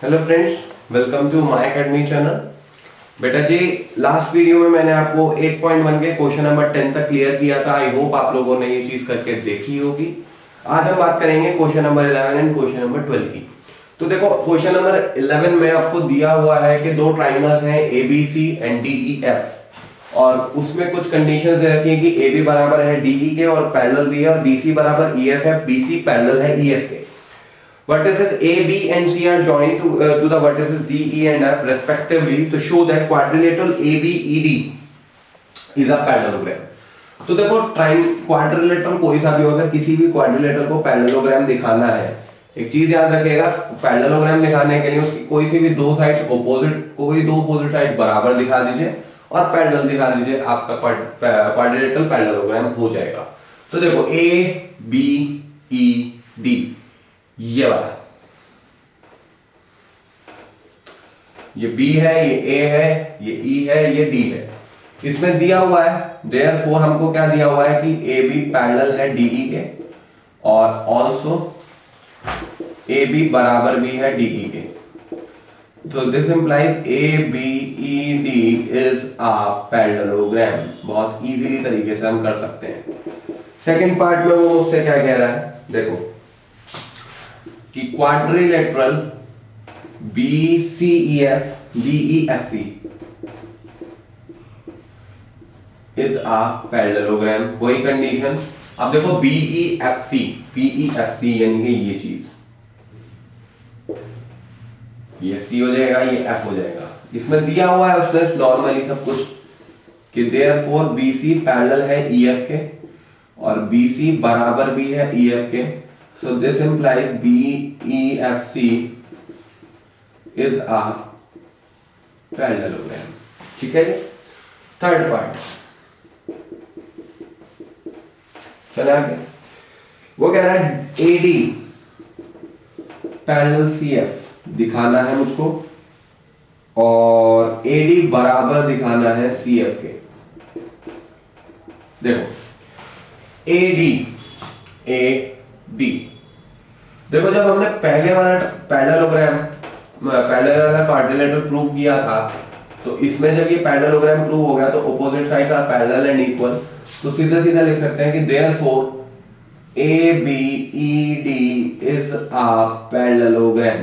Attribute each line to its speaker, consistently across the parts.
Speaker 1: Hello friends, welcome to my academy channel. बेटा जी, last video में मैंने आपको 8.1 के क्वेश्चन नंबर 10 तक क्लियर किया था। आई होप आप लोगों ने ये चीज करके देखी होगी। आज हम बात करेंगे question number 11 and question number 12 की। तो देखो, क्वेश्चन नंबर 11 में आपको दिया हुआ है कि दो ट्राइंगल्स हैं A B C and D E F, और उसमें कुछ कंडीशंस दे रखी है कि ए बी बराबर है डी ई के और पैरेलल भी है, और बी सी बराबर ई एफ है, बी सी पैरेलल है ई एफ के। Vertices A, B and C are joined to the vertices D, E and F respectively to show that quadrilateral ABED is a parallelogram। तो देखो, quadrilateral कोई सा भी हो, अगर किसी भी क्वाड्रिलेटरल को पैरेललोग्राम दिखाना है, एक चीज याद रखिएगा, पैरेललोग्राम दिखाने के लिए उसकी कोई सी भी दो साइड्स ऑपोजिट, कोई दो ऑपोजिट साइड बराबर दिखा दीजिए और पैरेलल दिखा दीजिए, आपका क्वाड्रिलेटरल पैरेललोग्राम हो जाएगा। तो देखो, ए बी ई डी, ये वाला, ये B है, ये A है, ये E है, ये D है। इसमें दिया हुआ है, देयरफॉर हमको क्या दिया हुआ है कि AB पैरेलल है DE के, और ऑल्सो AB बराबर भी है DE के। तो this implies ABED is a parallelogram. बहुत इजीली तरीके से हम कर सकते हैं। सेकंड पार्ट में वो उससे क्या कह रहा है, देखो कि quadrilateral BCEF DEFC is a parallelogram. वही कंडीशन। अब देखो, BEFC यानी कि ये चीज, ये C हो जाएगा, ये F हो जाएगा। इसमें दिया हुआ है उसने नॉर्मली सब कुछ कि देयरफॉर BC पैरेलल है EF के और BC बराबर भी है EF के। So this implies BEFC is a parallelogram। ठीक है। थर्ड पार्ट चला आगे। वो कह रहा है AD पैरेलल CF दिखाना है मुझको, और AD बराबर दिखाना है CF के। देखो, AD देखो, जब हमने पहले वाला पैरेललोग्राम, पहले वाला क्वाड्रिलेटरल प्रूव किया था, तो इसमें जब ये पैरेललोग्राम प्रूव हो गया तो opposite sides are parallel and equal. तो सीधा सीधा लिख सकते हैं कि therefore ABED is a parallelogram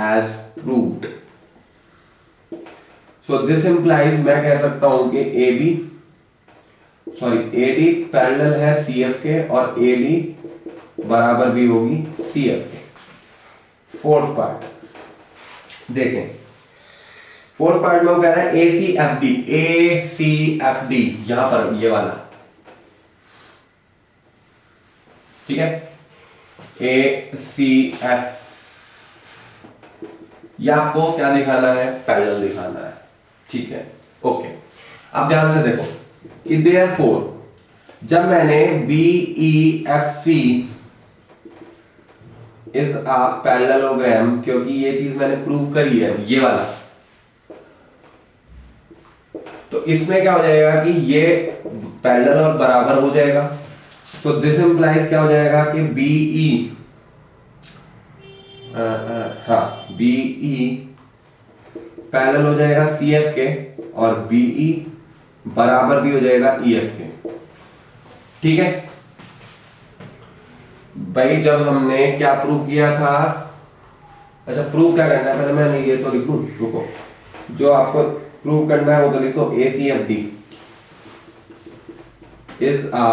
Speaker 1: as proved. So this implies, मैं कह सकता हूं कि AD पैरेलल है CF के और AD बराबर भी होगी CF के। फोर्थ पार्ट देखें। फोर्थ पार्ट में वो कह रहा है ACFD यहां पर, ये वाला, ठीक है, ACF, ये आपको क्या दिखाना है, पैरेलल दिखाना है। ठीक है, ओके। अब ध्यान से देखो कि देयरफॉर जब मैंने BEFC इज अ पैरेललोग्राम, क्योंकि ये चीज मैंने प्रूव करी है, ये वाला, तो इसमें क्या हो जाएगा कि ये पैरेलल और बराबर हो जाएगा। तो दिस इंप्लाइज क्या हो जाएगा कि BE पैरेलल हो जाएगा CF के और BE बराबर भी हो जाएगा EF के। ठीक है भाई, जब हमने क्या प्रूव किया था, अच्छा प्रूव क्या करना है, पहले मैं ये तो लिखूं, रुको, जो आपको प्रूव करना है वो तो लिखो, ACFD is a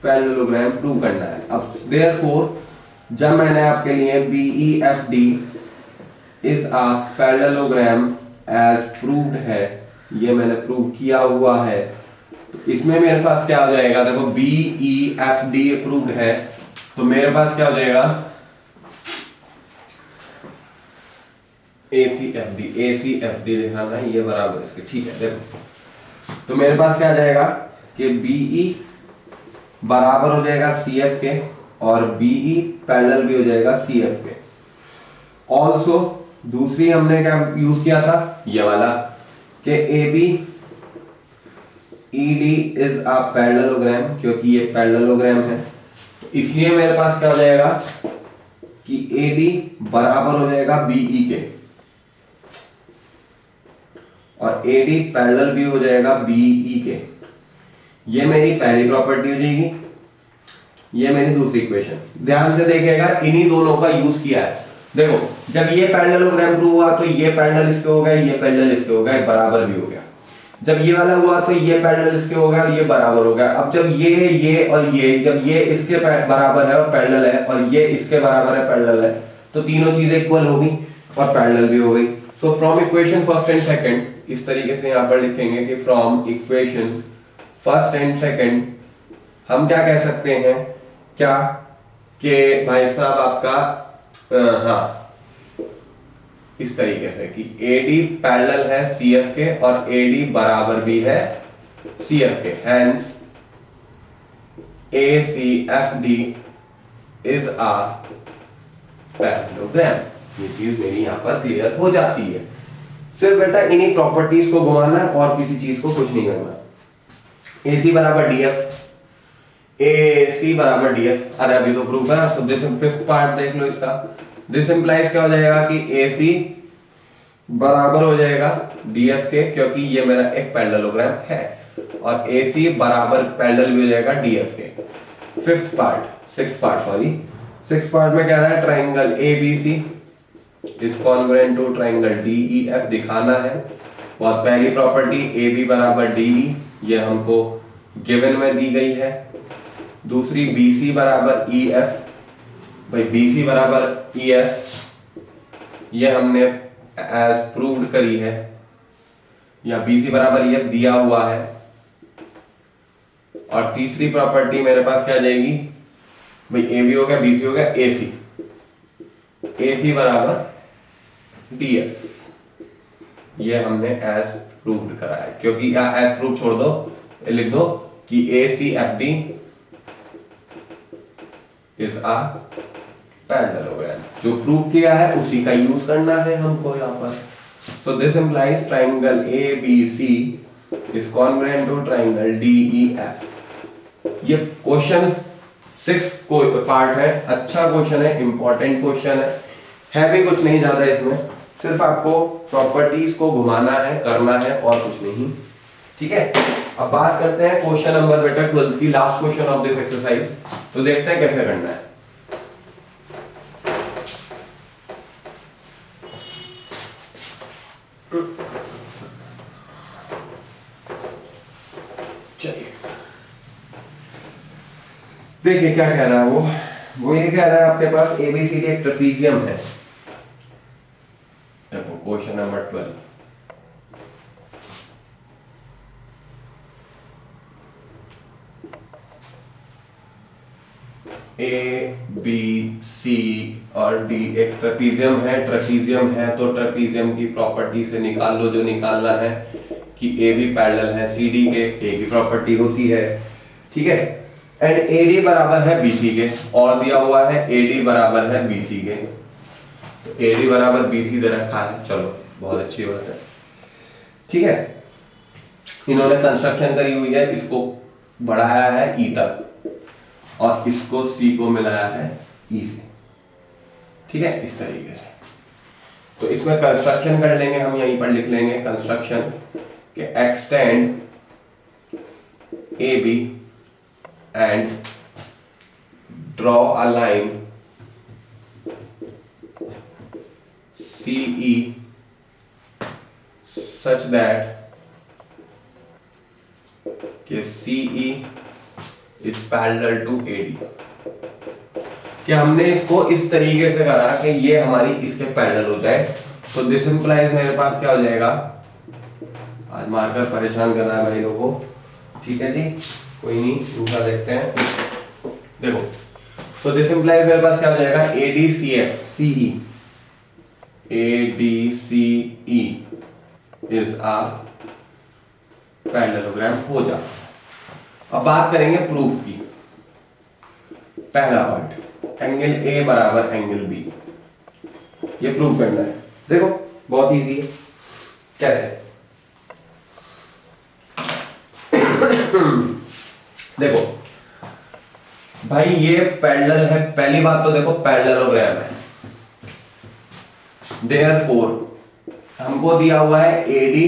Speaker 1: parallelogram prove करना है। अब देयरफॉर जब मैंने आपके लिए BEFD is a parallelogram as proved है, ये मैंने प्रूव किया हुआ है, तो इसमें मेरे पास क्या हो जाएगा, देखो BEFD अप्रूव्ड है, तो मेरे पास क्या हो जाएगा, ACFD दिखाना है, ये बराबर इसके। ठीक है, देखो, तो मेरे पास क्या आ जाएगा कि BE बराबर हो जाएगा CF के और BE पैरेलल भी हो जाएगा CF के। ऑल्सो दूसरी हमने क्या यूज किया था, ये वाला, कि ABED इज अ पैरेललोग्राम, क्योंकि ये पैरेललोग्राम है, तो इसलिए मेरे पास क्या हो जाएगा कि AD बराबर हो जाएगा BE के और AD पैरेलल भी हो जाएगा BE के। ये मेरी पहली प्रॉपर्टी हो जाएगी, ये मेरी दूसरी इक्वेशन। ध्यान से देखिएगा, इन्हीं दोनों का यूज किया है। देखो जब ये पैरेललोग्राम प्रूव हुआ तो ये पैरेलल इसके हो गए, ये पैरेलल इसके हो गए, बराबर भी हो गया। जब ये वाला हुआ तो ये पैरेलल इसके हो गया और ये बराबर हो गया। अब जब ये और ये, जब ये इसके बराबर है और पैरेलल है और ये इसके बराबर है पैरेलल है, तो तीनों चीजें इक्वल होगी और पैरेलल भी हो गई। So from equation first and second, इस तरीके से यहां पर लिखेंगे कि from equation first and second हम क्या कह सकते हैं, क्या कि भाई साहब आपका हाँ इस तरीके से कि AD पैरेलल है CF के और AD बराबर भी है CF के, hence ACFD is a parallelogram. ये चीज मेरी यहां पर क्लियर हो जाती है। सिर्फ बेटा इन्हीं प्रॉपर्टीज को घुमाना है और किसी चीज को कुछ नहीं करना। AC बराबर DF, AC बराबर DF, अरे अभी तो प्रूफ है। तो दिस फिफ्थ पार्ट देख लो इसका। दिस इंप्लाइज क्या हो जाएगा कि AC बराबर हो जाएगा DF के, क्योंकि ये मेरा एक पैरेललोग्राम है, और AC बराबर पैरेलल भी हो जाएगा DF के। फिफ्थ पार्ट सिक्स पार्ट में क्या है, triangle ABC is congruent to triangle DEF दिखाना है। और पहली प्रॉपर्टी AB बराबर DE, ये हमको गिवन में दी गई है। दूसरी BC बराबर EF, भाई BC बराबर EF ये हमने एज प्रूव्ड करी है, या BC बराबर EF दिया हुआ है। और तीसरी प्रॉपर्टी मेरे पास क्या जाएगी, भाई AB हो गया, BC हो गया, AC बराबर DF, ये हमने एज प्रूव्ड करा है। क्योंकि एज प्रूव छोड़ दो, लिख दो कि ACFD इज अ पैरेललोग्राम। जो प्रूव किया है उसी का यूज करना है हमको यहाँ पर। So this implies triangle ABC is congruent to triangle DEF। ये क्वेश्चन 6 पार्ट है, अच्छा क्वेश्चन है, इंपॉर्टेंट क्वेश्चन है भी कुछ नहीं ज्यादा इसमें, सिर्फ आपको प्रॉपर्टीज को घुमाना है, करना है और कुछ नहीं। ठीक है, अब बात करते हैं क्वेश्चन नंबर बेटा 12 की, last question of this exercise. तो देखते हैं कैसे करना है। चलिए देखिए क्या कह रहा है वो ये कह रहा है आपके पास ABCD एक ट्रेपीजियम है। देखो क्वेश्चन नंबर 12, ABC और D एक ट्रेपीजियम है तो ट्रेपीजियम की प्रॉपर्टी से निकाल लो जो निकालना है, कि AB पैरेलल है CD के, A की प्रॉपर्टी होती है। ठीक है, एंड AD बराबर है BC के, और दिया हुआ है AD बराबर है BC के, तो AD बराबर BC दे रखा है। चलो बहुत अच्छी बात है। ठीक है, इन्होंने कंस्ट्रक्शन करी हुई है, इसको बढ़ाया है E तक और इसको C को मिलाया है E से। ठीक है, इस तरीके से। तो इसमें कंस्ट्रक्शन कर लेंगे हम, यहीं पर लिख लेंगे कंस्ट्रक्शन के extend AB and draw a line CE such that कि CE is parallel to AD। कि हमने इसको इस तरीके से करा कि ये हमारी इसके पैरेलल हो जाए। तो दिस इंप्लाइज मेरे पास क्या हो जाएगा, आज मारकर परेशान करना है भाई लोगों को। ठीक है जी, कोई नहीं, दूसरा देखते हैं। देखो तो दिस इंप्लाइज मेरे पास क्या हो जाएगा, ADCE इज अ पैरेललोग्राम हो जा। अब बात करेंगे प्रूफ की। पहला पार्ट, एंगल A बराबर एंगल B, ये प्रूफ करना है। देखो बहुत इजी है, कैसे देखो भाई, ये पैरेलल है। पहली बात तो देखो पैरेललोग्राम है, देयरफॉर हमको दिया हुआ है AD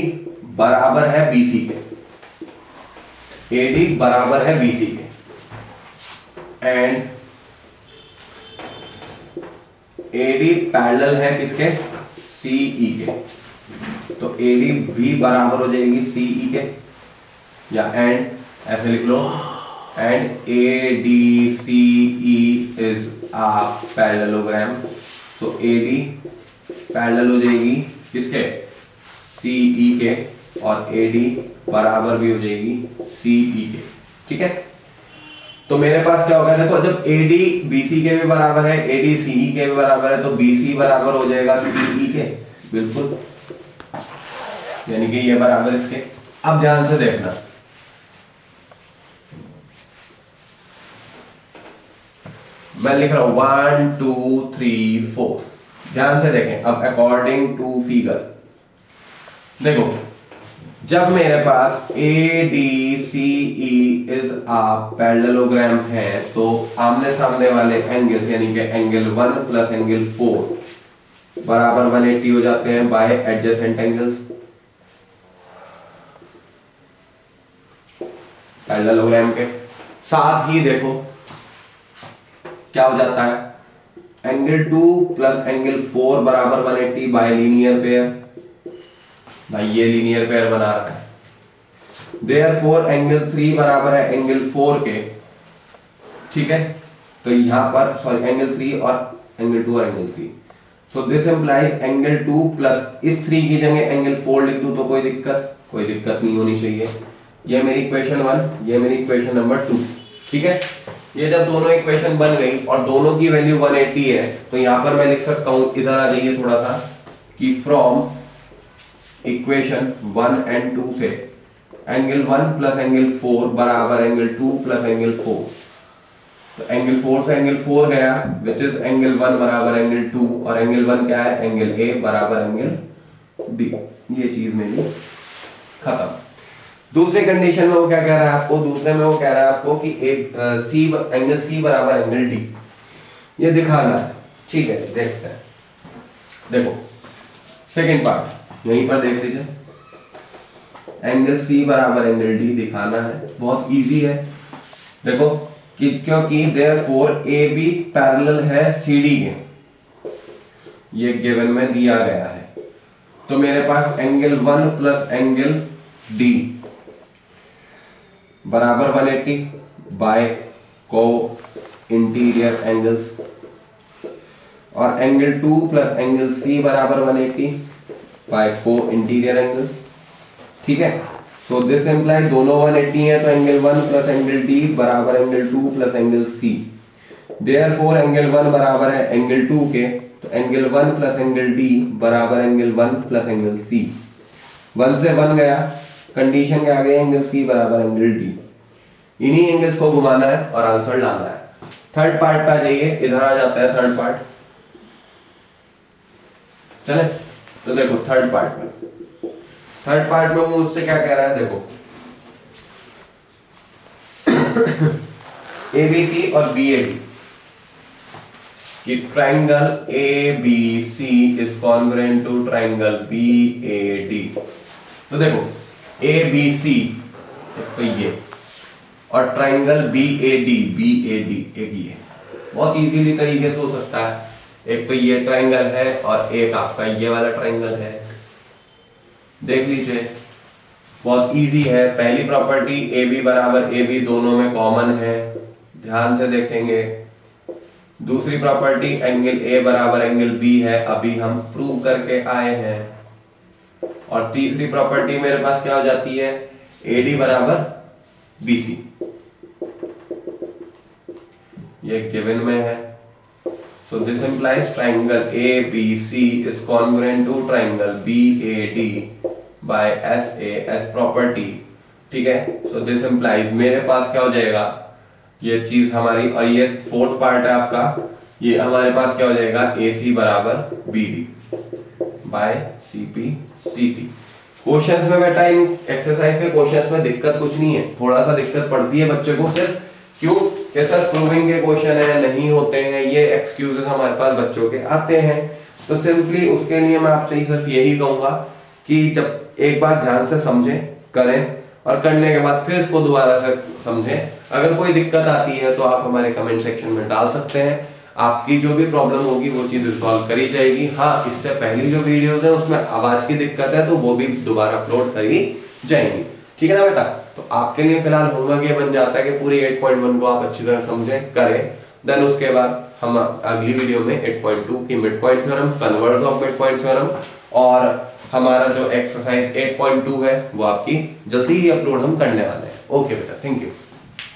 Speaker 1: बराबर है BC के, AD बराबर है BC के, एंड AD पैरेलल है किसके, CE के, तो AD भी बराबर हो जाएगी CE के, या एंड ऐसे लिख लो, and ADCE is a parallelogram, तो AD पैरेलल हो जाएगी किसके, CE के, और AD बराबर भी हो जाएगी CE के, ठीक है। तो मेरे पास क्या होगा, देखो जब AD BC के भी बराबर है, AD CE के भी बराबर है, तो BC बराबर हो जाएगा CE के, बिल्कुल, यानी कि ये बराबर इसके। अब ध्यान से देखना, मैं लिख रहा हूं 1 2 3 4, ध्यान से देखें। अब अकॉर्डिंग टू फिगर देखो, जब मेरे पास ADCE इज अ पैरेललोग्राम है, तो आमने सामने वाले एंगल यानी कि एंगल 1 प्लस एंगल 4 बराबर 180 हो जाते हैं बाय एडजेसेंट एंगल्स। पैरेललोग्राम के साथ ही देखो क्या हो जाता है, एंगल 2 प्लस एंगल 4 बराबर 180 बाय लीनियर पेयर, भाई ये लीनियर पेयर बना रहा है। देयरफॉर एंगल 3 बराबर है एंगल 4 के, ठीक है, तो यहां पर सॉरी एंगल 3 और एंगल 2 और angle 3, so this implies angle 2 plus इस 3 की जगह एंगल 4 लिख दूं तो कोई दिक्कत नहीं होनी चाहिए। ये मेरी इक्वेशन 1, ये मेरी इक्वेशन नंबर 2, ठीक है। ये जब दोनों इक्वेशन बन गई और दोनों की वैल्यू 180 है, तो यहां पर मैं लिख सकता हूं, इधर आ जाइए थोड़ा सा, कि फ्रॉम इक्वेशन 1 एंड 2 से एंगल 1 प्लस एंगल 4 बराबर एंगल 2 प्लस एंगल 4, तो एंगल 4 से एंगल 4 गया, विच इज एंगल 1 बराबर एंगल 2, और एंगल 1 क्या है, एंगल A बराबर एंगल B। ये चीज मेरी खत्म। दूसरे कंडीशन में वो क्या कह रहा है आपको, दूसरे में वो कह रहा है आपको कि एंगल C बराबर एंगल D, ये दिखाना है, ठीक है। देखते हैं, देखो सेकंड पार्ट यहीं पर देख लीजिए, एंगल C बराबर एंगल D दिखाना है, बहुत इजी है। देखो कि क्योंकि देयरफॉर AB पैरेलल है CD के, ये गिवन में दिया गया है, तो मेरे पास एंगल 1 प्लस एंगल D बराबर 180 बाय को इंटीरियर एंगल्स, और एंगल 2 प्लस एंगल C बराबर 180 बाय को इंटीरियर एंगल्स, ठीक है। सो दिस इंप्लाइज दोनों 180 है, तो एंगल 1 प्लस एंगल D बराबर angle 2 plus angle C। Therefore angle 1 बराबर है एंगल 2 के, तो एंगल 1 प्लस एंगल D बराबर एंगल 1 प्लस एंगल C। 1 से 1 गया, कंडीशन क्या आ गई, एंगल C बराबर एंगल D। इन्हीं एंगल्स को घुमाना है और आंसर लाना है। थर्ड पार्ट पे आ जाइए, इधर आ जाता है थर्ड पार्ट, चले। तो देखो थर्ड पार्ट में वो मुझसे क्या कह रहा है, देखो ABC और BAD कि triangle ABC is congruent to triangle BAD। तो देखो ABC तो ये, और ट्राइंगल BAD एक ये, बहुत इजीली तरीके से हो सकता है। एक तो ये ट्राइंगल है और एक आपका ये वाला ट्राइंगल है, देख लीजिए बहुत इजी है। पहली प्रॉपर्टी AB बराबर AB दोनों में कॉमन है, ध्यान से देखेंगे। दूसरी प्रॉपर्टी एंगल A बराबर एंगल B है, अभी हम प्रूव करके आए हैं। और तीसरी प्रॉपर्टी मेरे पास क्या हो जाती है, AD बराबर BC, ये गिवन में है। So this implies triangle ABC is congruent to triangle BAD by SA S property, ठीक है। सो दिस इंप्लाइज मेरे पास क्या हो जाएगा, ये चीज हमारी, और ये फोर्थ पार्ट है आपका, ये हमारे पास क्या हो जाएगा, AC बराबर BD by CP CT। Questions में बेटा, इन एक्सरसाइज के क्वेश्चंस में दिक्कत कुछ नहीं है, थोड़ा सा दिक्कत पड़ती है बच्चे को सिर्फ, क्यों कि सर प्रूविंग के क्वेश्चन है, नहीं होते हैं, ये एक्सक्यूजेस हमारे पास बच्चों के आते हैं। तो सिंपली उसके लिए मैं आपसे सिर्फ यही कहूंगा कि जब एक बार ध्यान से समझें, करें, और करने के बाद फिर इसको दोबारा से समझें। अगर कोई दिक्कत आती है तो आप हमारे कमेंट सेक्शन में डाल सकते हैं, आपकी जो भी प्रॉब्लम होगी वो चीज रिजॉल्व करी जाएगी। हाँ, इससे पहली जो वीडियोस है उसमें आवाज की दिक्कत है तो वो भी दोबारा अपलोड करी जाएंगी, ठीक है ना बेटा। तो आपके लिए फिलहाल होमवर्क ये बन जाता है कि पूरी 8.1 को आप अच्छी तरह समझें, करें, देन उसके बाद हम अगली वीडियो में 8.2 की mid point theorem, converse of mid point theorem और हमारा जो एक्सरसाइज 8.2 है वो आपकी जल्दी ही अपलोड हम करने वाले हैं। ओके बेटा, थैंक यू।